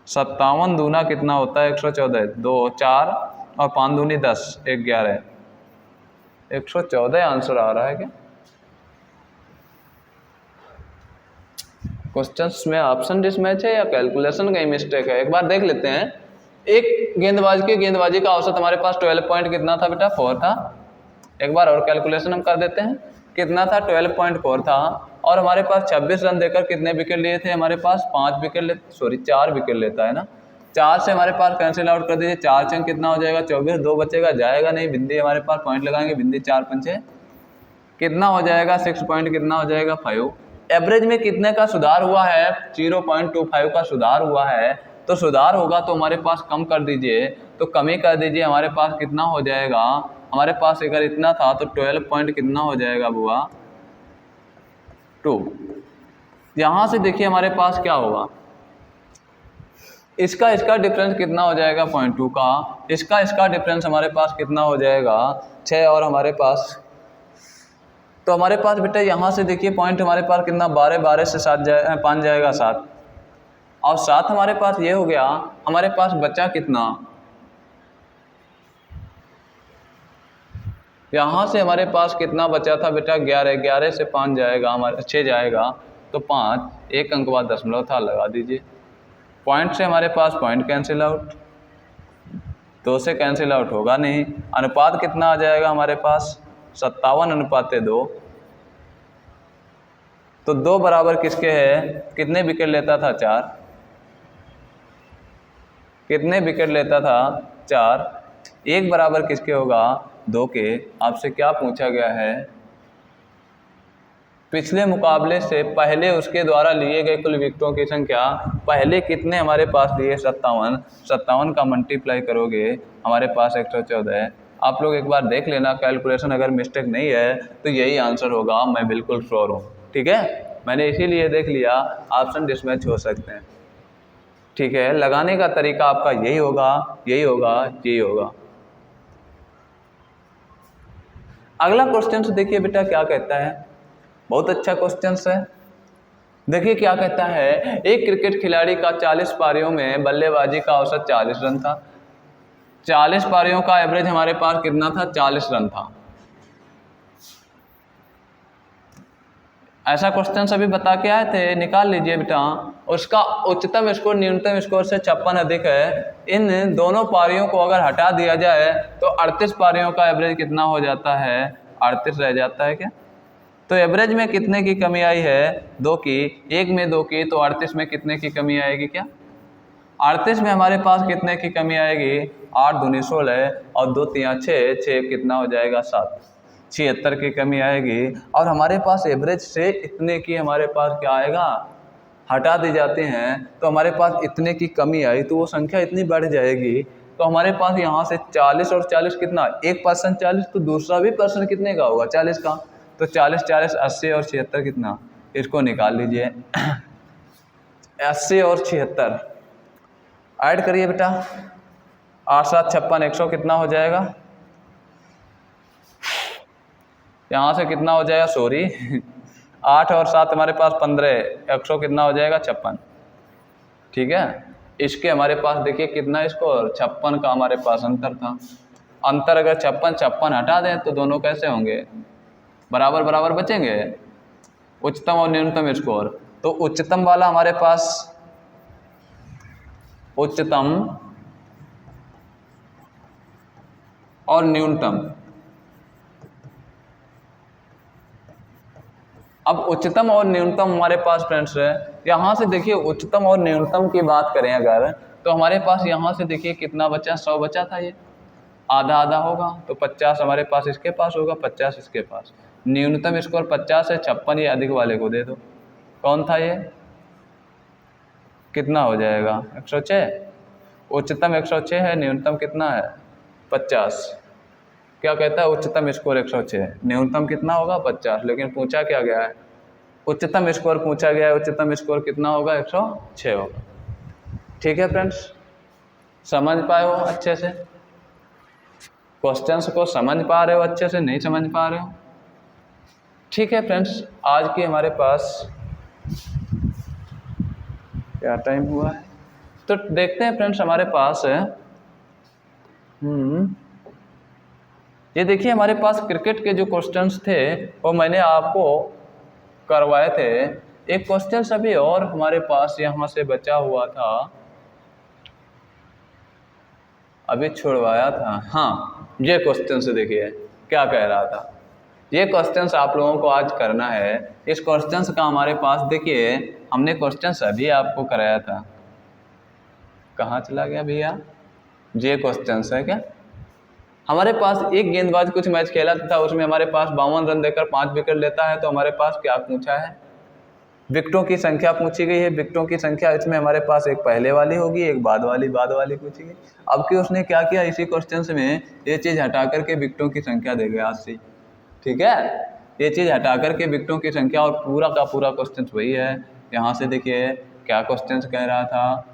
57 दूना कितना होता है 114, 2 4 और 5 दूनी 10, 1 11, 114 आंसर आ रहा है क्या? क्वेश्चंस में ऑप्शन डिसमैच है या कैलकुलेशन का ही मिस्टेक है, एक बार देख लेते हैं। एक गेंदबाजी का औसत हमारे पास 12 पॉइंट कितना था बेटा 4 था। एक बार और कैलकुलेशन हम कर देते हैं, कितना था 12.4 था, और हमारे पास 26 रन देकर कितने विकेट लिए थे, हमारे पास 4 विकेट लेता है ना। 4 से हमारे पास कैंसिल आउट कर दीजिए, 4 चंग कितना हो जाएगा 24, 2 बचेगा, जाएगा नहीं, बिंदी हमारे पास पॉइंट लगाएंगे, बिंदी 4 पंचे कितना हो जाएगा 6 पॉइंट कितना हो जाएगा 5। एवरेज में कितने का सुधार हुआ है, 0.25 का सुधार हुआ है, तो सुधार होगा तो हमारे पास कम कर दीजिए, तो कमी कर दीजिए, हमारे पास कितना हो जाएगा, हमारे पास अगर इतना था तो 12 पॉइंट कितना हो जाएगा बुआ 2। यहाँ से देखिए हमारे पास क्या होगा, इसका डिफरेंस कितना हो जाएगा 0.2 का, इसका डिफरेंस हमारे पास कितना हो जाएगा 6, और हमारे पास तो हमारे पास बेटा यहाँ से देखिए पॉइंट हमारे पास कितना 12 से 5 जाएगा 7, और 7 हमारे पास ये हो गया, हमारे पास बचा कितना, यहाँ से हमारे पास कितना बचा था बेटा 11 से 5 जाएगा, हमारे 6 जाएगा, तो 5, 1 अंक बाद दशमलव था लगा दीजिए। पॉइंट से हमारे पास पॉइंट कैंसिल आउट, 2 से कैंसिल आउट होगा नहीं, अनुपात कितना आ जाएगा हमारे पास 57:2। तो 2 बराबर किसके है, कितने विकेट लेता था 4, कितने विकेट लेता था 4, 1 बराबर किसके होगा 2 के। आपसे क्या पूछा गया है, पिछले मुकाबले से पहले उसके द्वारा लिए गए कुल विकेटों की संख्या, पहले कितने हमारे पास लिए 57 का मल्टीप्लाई करोगे हमारे पास 114 है। आप लोग एक बार देख लेना, कैलकुलेशन अगर मिस्टेक नहीं है तो यही आंसर होगा, मैं बिल्कुल श्योर हूँ। ठीक है, मैंने इसीलिए देख लिया, ऑप्शन डिसमैच हो सकते हैं। ठीक है, लगाने का तरीका आपका यही होगा, यही होगा, यही होगा। अगला क्वेश्चन से देखिए बेटा क्या कहता है, बहुत अच्छा क्वेश्चन है। देखिए क्या कहता है, एक क्रिकेट खिलाड़ी का 40 पारियों में बल्लेबाजी का औसत 40 रन था। 40 पारियों का एवरेज हमारे पास कितना था 40 रन था। ऐसा क्वेश्चन सभी बता के आए थे, निकाल लीजिए बेटा। उसका उच्चतम स्कोर न्यूनतम स्कोर से 56 अधिक है। इन दोनों पारियों को अगर हटा दिया जाए तो 38 पारियों का एवरेज कितना हो जाता है, 38 रह जाता है क्या। तो एवरेज में कितने की कमी आई है, 2 की, 1 में 2 की, तो 38 में कितने की कमी आएगी क्या, 38 में हमारे पास कितने की कमी आएगी, 8 दूनी 16 और 2 तिया 6 कितना हो जाएगा 7, 76 की कमी आएगी। और हमारे पास एवरेज से इतने की हमारे पास क्या आएगा, हटा दी जाते हैं तो हमारे पास इतने की कमी आई, तो वो संख्या इतनी बढ़ जाएगी। तो हमारे पास यहाँ से 40 और 40 कितना, एक पर्सन 40, तो दूसरा भी पर्सन कितने का होगा 40 का, तो 40 40 80 और 76 कितना, इसको निकाल लीजिए 80 और 76, ऐड करिए बेटा, 8 7 56 100 कितना हो जाएगा, यहाँ से कितना हो जाएगा, सॉरी 8 और 7 हमारे पास 15, 100 कितना हो जाएगा 56। ठीक है, इसके हमारे पास देखिए कितना स्कोर, 56 का हमारे पास अंतर था। अंतर अगर 56 हटा दें तो दोनों कैसे होंगे, बराबर बराबर बचेंगे, उच्चतम और न्यूनतम स्कोर। तो उच्चतम वाला हमारे पास, उच्चतम और न्यूनतम, अब उच्चतम और न्यूनतम हमारे पास फ्रेंड्स है, यहाँ से देखिए उच्चतम और न्यूनतम की बात करें अगर, तो हमारे पास यहाँ से देखिए कितना बचा, 100 बचा था, ये आधा आधा होगा तो 50 हमारे पास इसके पास होगा, 50 इसके पास। न्यूनतम स्कोर 50 है, 56 ये अधिक वाले को दे दो, कौन था ये, कितना हो जाएगा 106, उच्चतम 106 है, न्यूनतम कितना है 50। क्या कहता है, उच्चतम स्कोर 106, न्यूनतम कितना होगा 50, लेकिन पूछा क्या गया है, उच्चतम स्कोर पूछा गया है, उच्चतम स्कोर कितना होगा 106 होगा। ठीक है फ्रेंड्स, समझ पाए हो अच्छे से, क्वेश्चंस को समझ पा रहे हो अच्छे से, नहीं समझ पा रहे हो। ठीक है फ्रेंड्स, आज की हमारे पास क्या टाइम हुआ है, तो देखते हैं फ्रेंड्स हमारे पास है ये देखिए हमारे पास क्रिकेट के जो क्वेश्चंस थे वो मैंने आपको करवाए थे। एक क्वेश्चन अभी और हमारे पास यहाँ से बचा हुआ था, अभी छुड़वाया था। हाँ, ये क्वेश्चन से देखिए क्या कह रहा था, ये क्वेश्चंस आप लोगों को आज करना है। इस क्वेश्चंस का हमारे पास देखिए, हमने क्वेश्चंस अभी आपको कराया था, कहाँ चला गया भैया, ये क्वेश्चंस है क्या, हमारे पास एक गेंदबाज कुछ मैच खेला था, उसमें हमारे पास 52 रन देकर 5 विकेट लेता है, तो हमारे पास क्या पूछा है, विकेटों की संख्या पूछी गई है। विकेटों की संख्या इसमें हमारे पास एक पहले वाली होगी, एक बाद वाली पूछी गई। अब कि उसने क्या किया, इसी क्वेश्चन में ये चीज़ हटा करके विकेटों की संख्या दे गया 80। ठीक है, ये चीज़ हटा करके विकेटों की संख्या, और पूरा का पूरा क्वेश्चन वही है। यहाँ से देखिए क्या क्वेश्चन कह रहा था,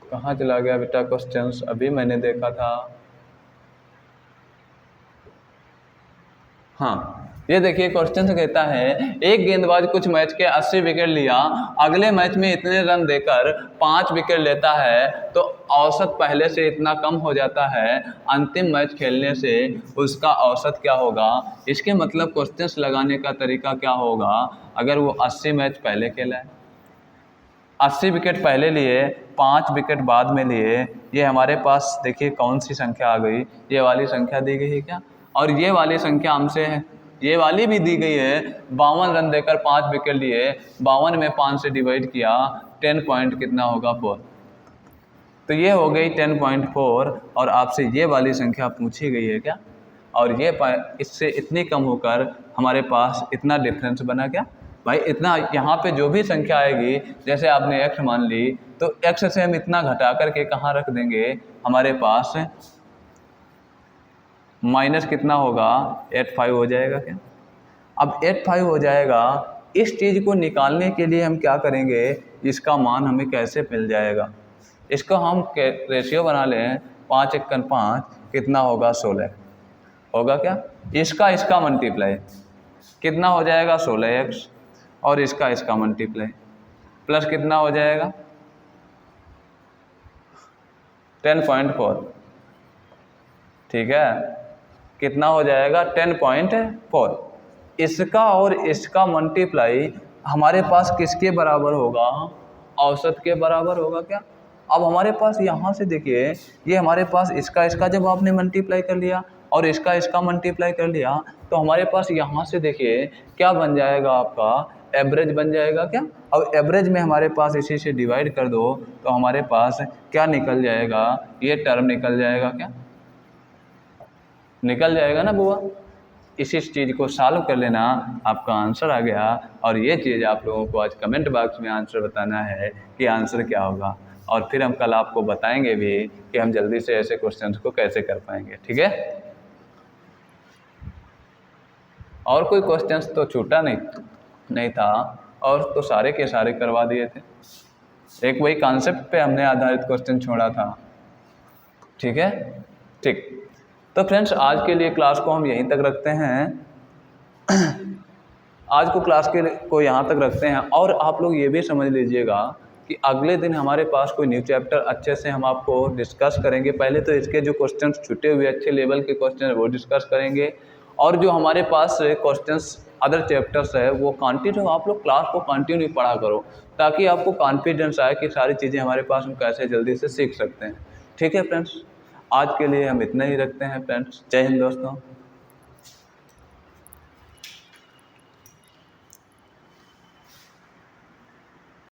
कहाँ चला गया बेटा क्वेश्चंस, अभी मैंने देखा था। हाँ, ये देखिए क्वेश्चन कहता है, एक गेंदबाज कुछ मैच के 80 विकेट लिया, अगले मैच में इतने रन देकर 5 विकेट लेता है, तो औसत पहले से इतना कम हो जाता है, अंतिम मैच खेलने से उसका औसत क्या होगा। इसके मतलब क्वेश्चंस लगाने का तरीका क्या होगा, अगर वो 80 मैच पहले खेला है, 80 विकेट पहले लिए, 5 विकेट बाद में लिए, ये हमारे पास देखिए कौन सी संख्या आ गई, ये वाली संख्या दी गई है क्या, और ये वाली संख्या हमसे है, ये वाली भी दी गई है। 52 रन देकर 5 विकेट लिए, 52 में 5 से डिवाइड किया, 10 पॉइंट कितना होगा 4, तो ये हो गई 10.4, और आपसे ये वाली संख्या पूछी गई है क्या, और ये इससे इतनी कम होकर हमारे पास इतना डिफरेंस बना क्या भाई, इतना। यहाँ पे जो भी संख्या आएगी, जैसे आपने x मान ली, तो x से हम इतना घटा करके कहाँ रख देंगे, हमारे पास माइनस कितना होगा 85 हो जाएगा क्या। अब 85 हो जाएगा, इस चीज़ को निकालने के लिए हम क्या करेंगे, इसका मान हमें कैसे मिल जाएगा, इसको हम रेशियो बना लें, 5 × 5 कितना होगा 16 होगा क्या, इसका मल्टीप्लाई कितना हो जाएगा 16x, और इसका मल्टीप्लाई प्लस कितना हो जाएगा 10.4। ठीक है, कितना हो जाएगा 10.4, इसका और इसका मल्टीप्लाई हमारे पास किसके बराबर होगा, औसत के बराबर होगा क्या। अब हमारे पास यहाँ से देखिए, ये हमारे पास इसका जब आपने मल्टीप्लाई कर लिया और इसका मल्टीप्लाई कर लिया, तो हमारे पास यहाँ से देखिए क्या बन जाएगा, आपका एवरेज बन जाएगा क्या। अब एवरेज में हमारे पास इसी से डिवाइड कर दो, तो हमारे पास क्या निकल जाएगा, ये टर्म निकल जाएगा क्या, निकल जाएगा ना बुआ। इसी चीज़ को सॉल्व कर लेना, आपका आंसर आ गया। और ये चीज़ आप लोगों को आज कमेंट बॉक्स में आंसर बताना है कि आंसर क्या होगा। और फिर हम कल आपको बताएंगे भी कि हम जल्दी से ऐसे क्वेश्चंस को कैसे कर पाएंगे। ठीक है, और कोई क्वेश्चंस तो छूटा नहीं था, और तो सारे के सारे करवा दिए थे। एक वही कॉन्सेप्ट पे हमने आधारित क्वेश्चन छोड़ा था। ठीक है, ठीक। तो फ्रेंड्स आज के लिए क्लास को हम यहीं तक रखते हैं। आज को क्लास को यहाँ तक रखते हैं, और आप लोग ये भी समझ लीजिएगा कि अगले दिन हमारे पास कोई न्यू चैप्टर अच्छे से हम आपको डिस्कस करेंगे। पहले तो इसके जो क्वेश्चन छूटे हुए अच्छे लेवल के क्वेश्चन है वो डिस्कस करेंगे, और जो हमारे पास क्वेश्चंस अदर चैप्टर्स है वो कंटिन्यू, आप लोग क्लास को कंटिन्यू पढ़ा करो, ताकि आपको कॉन्फिडेंस आए कि सारी चीज़ें हमारे पास हम कैसे जल्दी से सीख सकते हैं। ठीक है फ्रेंड्स, आज के लिए हम इतना ही रखते हैं फ्रेंड्स। जय हिंद दोस्तों।